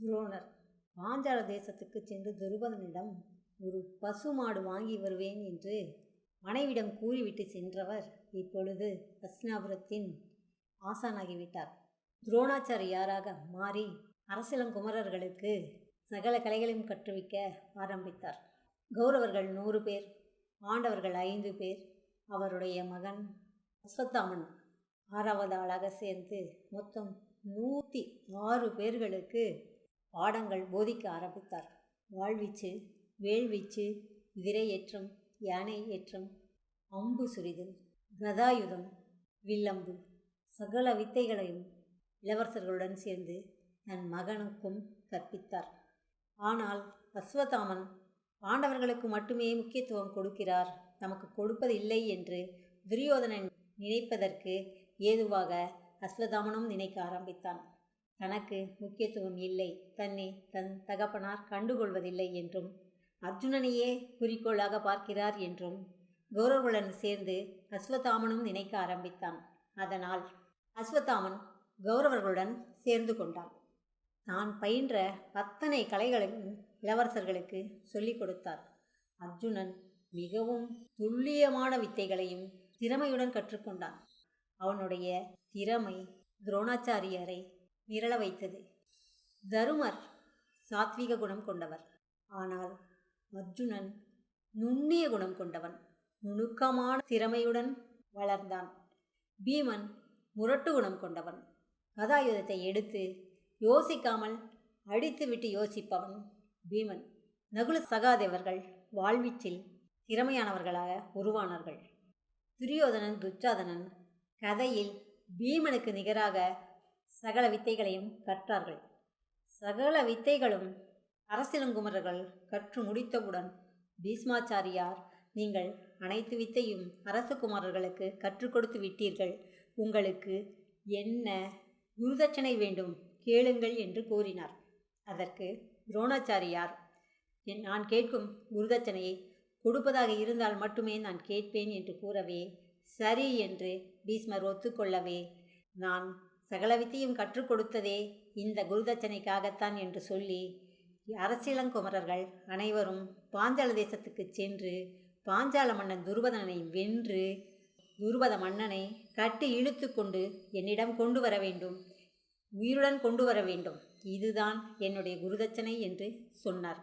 துரோணர் பாஞ்சால தேசத்துக்கு சென்று துருபதனிடம் ஒரு பசுமாடு வாங்கி வருவேன் என்று மனைவிடம் கூறிவிட்டு சென்றவர் இப்பொழுது ஹஸ்தினாபுரத்தின் ஆசானாகிவிட்டார். துரோணாச்சாரியாராக மாறி அரசிளங்குமரர்களுக்கு சகல கலைகளையும் கற்றுவிக்க ஆரம்பித்தார். கௌரவர்கள் 100 பேர், பாண்டவர்கள் 5 பேர், அவருடைய மகன் அஸ்வத்தாமன் 6வது ஆளாக சேர்ந்து மொத்தம் 106 பேர்களுக்கு பாடங்கள் போதிக்க ஆரம்பித்தார். வாழ்வீச்சு, வேள்வீச்சு, குதிரை ஏற்றம், யானை ஏற்றம், அம்பு சுரிதல், கதாயுதம், வில்லம்பு, சகல வித்தைகளையும் இளவரசர்களுடன் சேர்ந்து தன் மகனுக்கும் கற்பித்தார். ஆனால் அஸ்வத்தாமன் பாண்டவர்களுக்கு மட்டுமே முக்கியத்துவம் கொடுக்கிறார், நமக்கு கொடுப்பதில்லை என்று துரியோதனன் நினைப்பதற்கு ஏதுவாக அஸ்வத்தாமனும் நினைக்க ஆரம்பித்தான். தனக்கு முக்கியத்துவம் இல்லை, தன்னை தன் தகப்பனார் கண்டுகொள்வதில்லை என்றும் அர்ஜுனனையே குறிக்கோளாக பார்க்கிறார் என்றும் கௌரவர்களுடன் சேர்ந்து அஸ்வத்தாமனும் நினைக்க ஆரம்பித்தான். அதனால் அஸ்வத்தாமன் கௌரவர்களுடன் சேர்ந்து கொண்டான். தான் பயின்ற அத்தனை கலைகளையும் இளவரசர்களுக்கு சொல்லிக் கொடுத்தார். அர்ஜுனன் மிகவும் துல்லியமான வித்தைகளையும் திறமையுடன் கற்றுக்கொண்டான். அவனுடைய திறமை துரோணாச்சாரியரை மிரள வைத்தது. தருமர் சாத்விக குணம் கொண்டவர், ஆனால் அர்ஜுனன் நுண்ணிய குணம் கொண்டவன், நுணுக்கமான திறமையுடன் வளர்ந்தான். பீமன் முரட்டு குணம் கொண்டவன், கதாயுதத்தை எடுத்து யோசிக்காமல் அடித்துவிட்டு யோசிப்பவன் பீமன். நகுல சகாதேவர்கள் வாழ்வீச்சில் திறமையானவர்களாக உருவானார்கள். துரியோதனன் துச்சாதனன் கதையில் பீமனுக்கு நிகராக சகல வித்தைகளையும் கற்றார்கள். சகல வித்தைகளும் அரசிளங்குமரர்கள் கற்று முடித்தவுடன் பீஷ்மாச்சாரியார், நீங்கள் அனைத்து வித்தையும் அரசகுமாரர்களுக்கு கற்றுக் கொடுத்து விட்டீர்கள், உங்களுக்கு என்ன குருதட்சணை வேண்டும் கேளுங்கள் என்று கூறினார். அதற்கு துரோணாச்சாரியார், நான் கேட்கும் குருதட்சணையை கொடுப்பதாக இருந்தால் மட்டுமே நான் கேட்பேன் என்று கூறவே, சரி என்று பீஷ்மர் ஒத்துக்கொள்ளவே, நான் சகல வித்தையும் கற்றுக் கொடுத்ததே இந்த குருதட்சணைக்காகத்தான் என்று சொல்லி அரசிளங்குமரர்கள் அனைவரும் பாஞ்சால தேசத்துக்கு சென்று பாஞ்சால மன்னன் துருபதனை வென்று துருபத மன்னனை கட்டி இழுத்து கொண்டு என்னிடம் கொண்டு வர வேண்டும், உயிருடன் கொண்டு வர வேண்டும், இதுதான் என்னுடைய குருதட்சணை என்று சொன்னார்.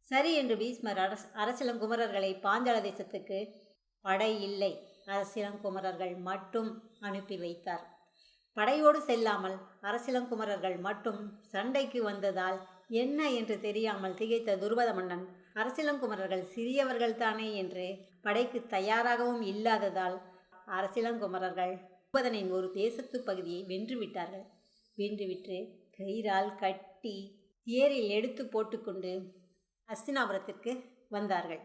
சரி என்று பீஷ்மர் அரசிளங்குமரர்களை பாஞ்சால தேசத்துக்கு படை இல்லை, அரசிளங்குமரர்கள் மட்டும் அனுப்பி வைத்தார். படையோடு செல்லாமல் அரசிளங்குமரர்கள் மட்டும் சண்டைக்கு வந்ததால் என்ன என்று தெரியாமல் திகைத்த துருபத மன்னன், அரசிளங்குமரர்கள் சிறியவர்கள் தானே என்று படைக்கு தயாராகவும் இல்லாததால் அரசிளங்குமரர்கள் துருபதனின் ஒரு தேசத்து பகுதியை வென்றுவிட்டார்கள். வென்றுவிட்டு கயிறால் கட்டி தேரில் எடுத்து போட்டுக்கொண்டு ஹஸ்தினாபுரத்திற்கு வந்தார்கள்.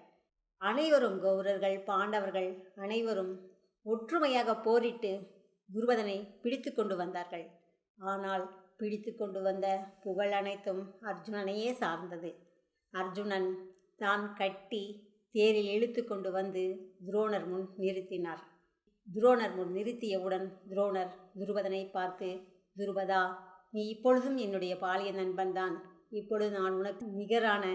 அனைவரும் கௌரவர்கள் பாண்டவர்கள் அனைவரும் ஒற்றுமையாக போரிட்டு துருபதனை பிடித்து கொண்டு வந்தார்கள். ஆனால் பிடித்து கொண்டு வந்த புகழ் அனைத்தும் அர்ஜுனனையே சார்ந்தது. அர்ஜுனன் தான் கட்டி தேரில் இழுத்து கொண்டு வந்து துரோணர் முன் நிறுத்தினார். துரோணர் முன் நிறுத்தியவுடன் துரோணர் துருபதனை பார்த்து, துருபதா, நீ இப்பொழுதும் என்னுடைய பாலிய நண்பன்தான், இப்பொழுது நான் உனக்கு நிகரான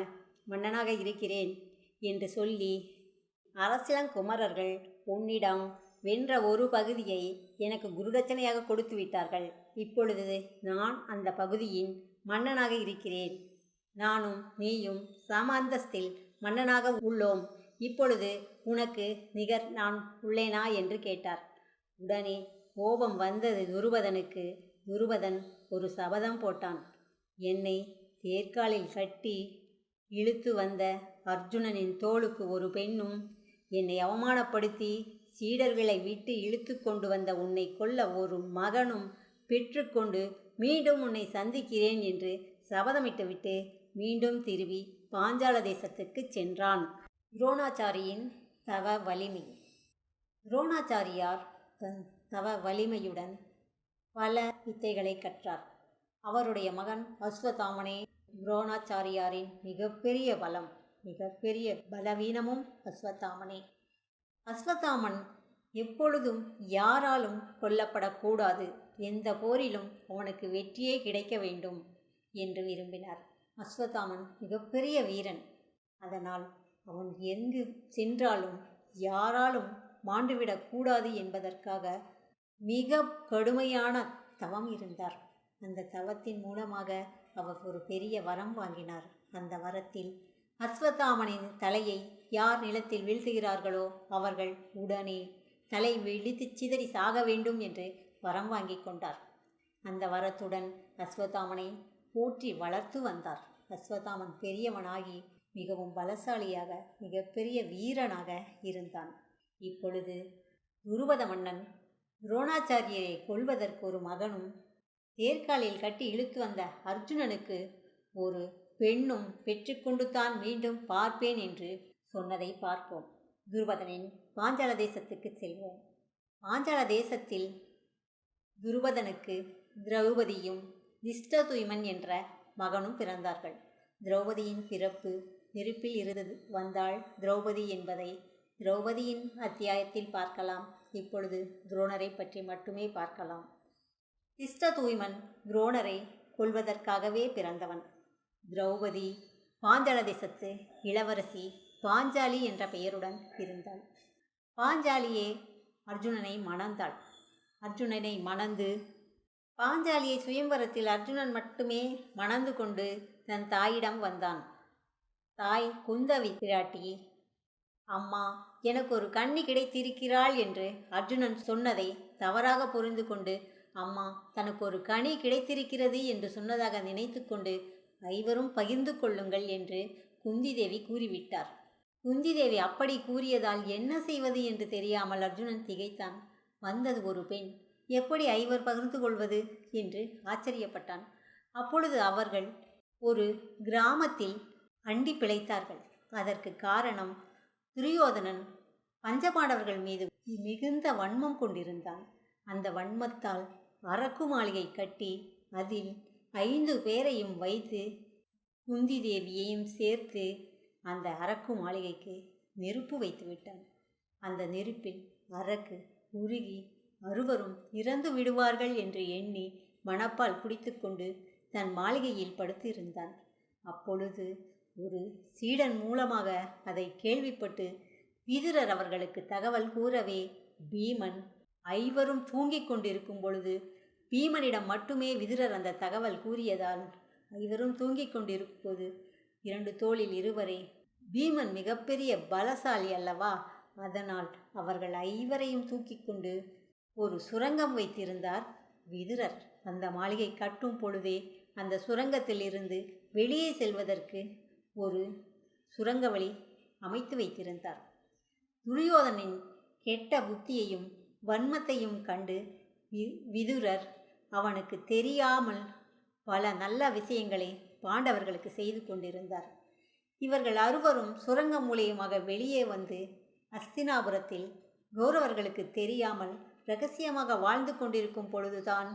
மன்னனாக இருக்கிறேன் என்று சொல்லி, அரசிளங்குமரர்கள் உன்னிடம் வென்ற ஒரு பகுதியை எனக்கு குருதட்சணையாக கொடுத்து விட்டார்கள், இப்பொழுது நான் அந்த பகுதியின் மன்னனாக இருக்கிறேன், நானும் நீயும் சம அந்தஸ்தில் மன்னனாக உள்ளோம், இப்பொழுது உனக்கு நிகர் நான் உள்ளேனா என்று கேட்டார். உடனே கோபம் வந்தது துருபதனுக்கு. துருபதன் ஒரு சபதம் போட்டான். என்னை தேர்காலில் கட்டி இழுத்து வந்த அர்ஜுனனின் தோளுக்கு ஒரு பெண்ணும், என்னை அவமானப்படுத்தி சீடர்களை விட்டு இழுத்து கொண்டு வந்த உன்னை கொல்ல ஒரு மகனும் பெற்றுக்கொண்டு மீண்டும் உன்னை சந்திக்கிறேன் என்று சபதமிட்டுவிட்டு மீண்டும் திரும்பி பாஞ்சால தேசத்துக்கு சென்றான். துரோணாச்சாரியின் தவ வலிமை. துரோணாச்சாரியார் தன் தவ வலிமையுடன் பல வித்தைகளை கற்றார். அவருடைய மகன் அஸ்வத்தாமனே துரோணாச்சாரியாரின் மிகப்பெரிய பலம், மிகப்பெரிய பலவீனமும் அஸ்வத்தாமனே. அஸ்வத்தாமன் எப்பொழுதும் யாராலும் கொல்லப்படக்கூடாது, எந்த போரிலும் அவனுக்கு வெற்றியே கிடைக்க வேண்டும் என்று விரும்பினார். அஸ்வத்தாமன் மிகப்பெரிய வீரன். அதனால் அவன் எங்கு சென்றாலும் யாராலும் மாண்டுவிடக்கூடாது என்பதற்காக மிக கடுமையான தவம் இருந்தார். அந்த தவத்தின் மூலமாக அவர் ஒரு பெரிய வரம் வாங்கினார். அந்த வரத்தில் அஸ்வத்தாமனின் தலையை யார் நிலத்தில் வீழ்த்துகிறார்களோ அவர்கள் உடனே தலை வெடித்து சிதறி சாக வேண்டும் என்று வரம் வாங்கி கொண்டார். அந்த வரத்துடன் அஸ்வத்தாமனை போற்றி வளர்த்து வந்தார். அஸ்வத்தாமன் பெரியவனாகி மிகவும் பலசாலியாக மிகப்பெரிய வீரனாக இருந்தான். இப்பொழுது துருபத மன்னன் துரோணாச்சாரியரை கொல்வதற்கு ஒரு மகனும் தேர்காலில் கட்டி இழுத்து வந்த அர்ஜுனனுக்கு ஒரு பெண்ணும் பெற்றுக்கொண்டு தான் மீண்டும் பார்ப்பேன் என்று சொன்னதை பார்ப்போம். துருபதனின் பாஞ்சால தேசத்துக்கு செல்வோம். பாஞ்சால தேசத்தில் துருபதனுக்கு திரௌபதியும் திஷ்டதுய்மன் என்ற மகனும் பிறந்தார்கள். திரௌபதியின் பிறப்பு நெருப்பில் இருந்து வந்தாள் திரௌபதி என்பதை திரௌபதியின் அத்தியாயத்தில் பார்க்கலாம். இப்பொழுது துரோணரை பற்றி மட்டுமே பார்க்கலாம். திஷ்டதுய்மன் துரோணரை கொல்வதற்காகவே பிறந்தவன். திரௌபதி பாஞ்சால தேசத்து இளவரசி பாஞ்சாலி என்ற பெயருடன் இருந்தாள். பாஞ்சாலியே அர்ஜுனனை மணந்தாள். அர்ஜுனனை மணந்து பாஞ்சாலியை சுயம்வரத்தில் அர்ஜுனன் மட்டுமே மணந்து கொண்டு தன் தாயிடம் வந்தான். தாய் குந்தவி பிராட்டி, அம்மா எனக்கு ஒரு கன்னி கிடைத்திருக்கிறாள் என்று அர்ஜுனன் சொன்னதை தவறாக புரிந்து கொண்டு, அம்மா தனக்கு ஒரு கனி கிடைத்திருக்கிறது என்று சொன்னதாக நினைத்து கொண்டு ஐவரும் பகிர்ந்து கொள்ளுங்கள் என்று குந்தி தேவி கூறிவிட்டார். குந்தி தேவி அப்படி கூறியதால் என்ன செய்வது என்று தெரியாமல் அர்ஜுனன் திகைத்தான். வந்தது ஒரு பெண், எப்படி ஐவர் பகிர்ந்து கொள்வது என்று ஆச்சரியப்பட்டான். அப்பொழுது அவர்கள் ஒரு கிராமத்தில் அண்டி பிழைத்தார்கள். அதற்கு காரணம் துரியோதனன் பஞ்சபாண்டவர்கள் மீது மிகுந்த வன்மம் கொண்டிருந்தான். அந்த வன்மத்தால் அரக்கு மாளிகை கட்டி அதில் 5 பேரையும் வைத்து குந்தி தேவியையும் சேர்த்து அந்த அரக்கு மாளிகைக்கு நெருப்பு வைத்து விட்டான். அந்த நெருப்பில் அரக்கு உருகி அறுவரும் இறந்து விடுவார்கள் என்று எண்ணி மணப்பால் குடித்து கொண்டு தன் மாளிகையில் படுத்திருந்தான். அப்பொழுது ஒரு சீடன் மூலமாக அதை கேள்விப்பட்டு விதுரர் அவர்களுக்கு தகவல் கூறவே பீமன் ஐவரும் தூங்கிக் கொண்டிருக்கும் பொழுது பீமனிடம் மட்டுமே விதுரர் அந்த தகவல் கூறியதால் ஐவரும் தூங்கிக் கொண்டிருப்போது 2 தோளில் இருவரே. பீமன் மிகப்பெரிய பலசாலி அல்லவா, அதனால் அவர்கள் ஐவரையும் தூக்கி கொண்டு ஒரு சுரங்கம் வைத்திருந்தார் விதுரர். அந்த மாளிகை கட்டும் பொழுதே அந்த சுரங்கத்தில் இருந்து வெளியே செல்வதற்கு ஒரு சுரங்க வழி அமைத்து வைத்திருந்தார். துரியோதனின் கெட்ட புத்தியையும் வன்மத்தையும் கண்டு விதுரர் அவனுக்கு தெரியாமல் பல நல்ல விஷயங்களை பாண்டவர்களுக்கு செய்து கொண்டிருந்தார். இவர்கள் அறுவரும் சுரங்கம் மூலியமாக வெளியே வந்து அஸ்தினாபுரத்தில் கௌரவர்களுக்கு தெரியாமல் இரகசியமாக வாழ்ந்து கொண்டிருக்கும் பொழுதுதான்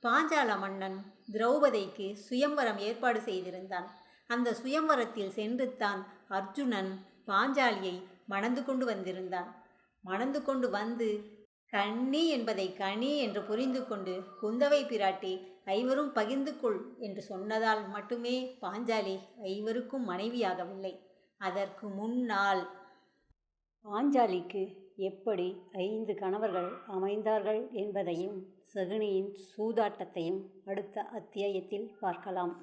பாஞ்சால மன்னன் திரௌபதிக்கு சுயம்வரம் ஏற்பாடு செய்திருந்தான். அந்த சுயம்வரத்தில் சென்று தான் அர்ஜுனன் பாஞ்சாலியை மணந்து கொண்டு வந்திருந்தான். மணந்து கொண்டு வந்து கண்ணி என்பதை கனி என்று புரிந்து கொண்டு குந்தவை பிராட்டி ஐவரும் பகிர்ந்து கொள் என்று சொன்னதால் மட்டுமே பாஞ்சாலி ஐவருக்கும் மனைவியாகவில்லை. அதற்கு முன்னால் பாஞ்சாலிக்கு எப்படி 5 கணவர்கள் அமைந்தார்கள் என்பதையும் சகுனியின் சூதாட்டத்தையும் அடுத்த அத்தியாயத்தில் பார்க்கலாம்.